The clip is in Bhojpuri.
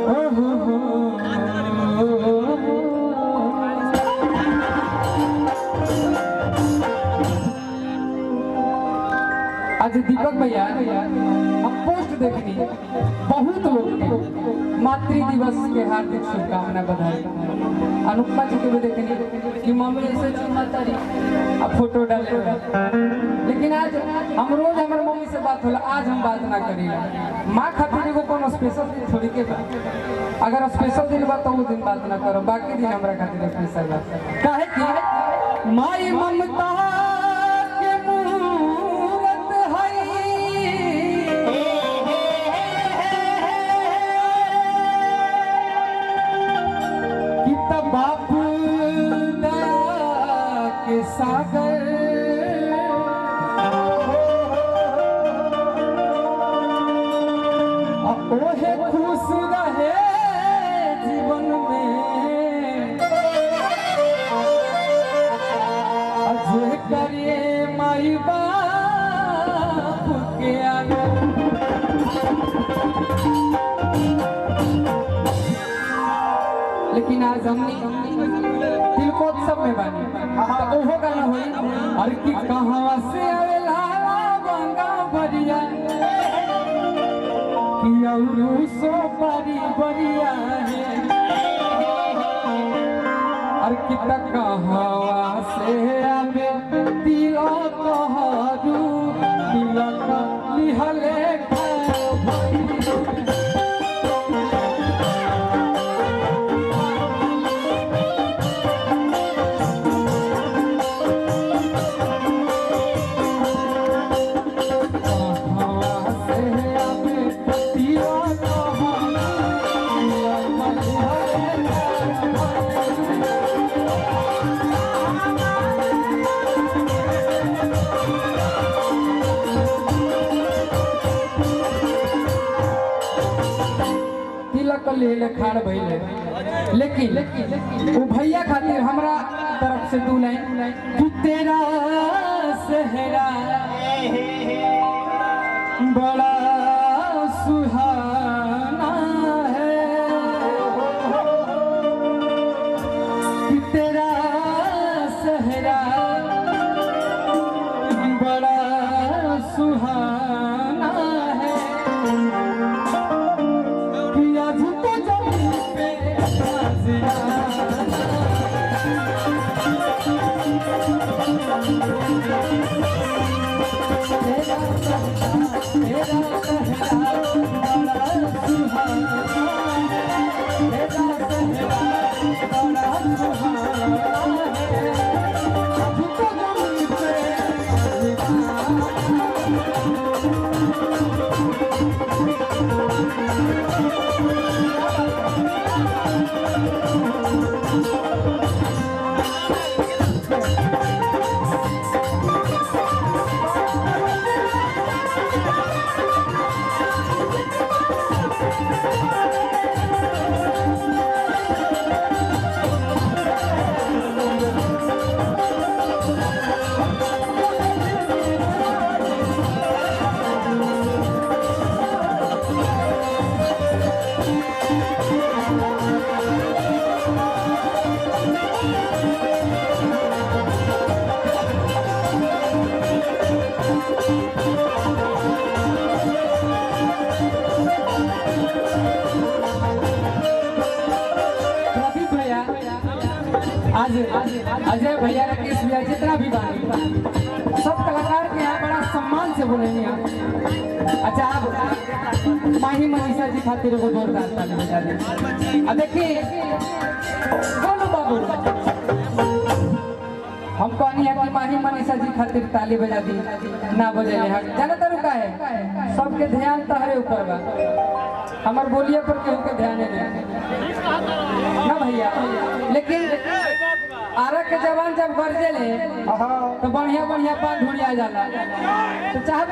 आज दीपक भैया हम पोस्ट देखनी बहुत लोग के मातृ दिवस के हार्दिक शुभकामना बधाई। अनुपमा जी के भी देखनी कि मम्मी ऐसे चुमाता रही अब फोटो डाले, लेकिन आज हम रोज हमारे मम्मी से बात होला, आज हम बात ना करी। माँ खातिर एगो कोनो स्पेशल दिन थोड़ी के बा, अगर स्पेशल दिन बा तो वो दिन बात ना करो, बाकी दिन हमरा खातिर स्पेशल बा। काहे कि माई ममता बापू दया के सागर ओहे खुश रहे जीवन में, अजय करे माई बाप के आगे। लेकिन आज हमने तिलकोत्सव में बानी तो ओहो गाना होई और कि कहां से आवेला गंगा भरिया कि औरू सो परी बरिया है, और कि कहां से आवे तिलक हरू तिलक लिहले ले खाड़ भइले। लेकिन वो भैया खातिर हमरा तरफ से दू लाइन कि तेरा सेहरा बड़ा सुहाना है, कि तेरा सेहरा बड़ा सुहाना है, आज अजय भैया राकेश भैया जितना भी बानी सब कलाकार के यहाँ बड़ा सम्मान से बोलेंगे। अच्छा आप माही मनीषा जी खातिर वो जोरदार ताली बजा दें। अब देखिए बोलो बाबू, हम कहनी है कि माही मनीषा जी खातिर ताली बजा दी ना बजे जाना तो रुका है, सबके ध्यान तहरे ऊपर बा, हमार बोलिए पर केहू के ध्यान नहीं ना भैया। लेकिन आरा के जवान जब गरजे ले तो बढ़िया बढ़िया पान ढूंढिया जाला, तो चाहे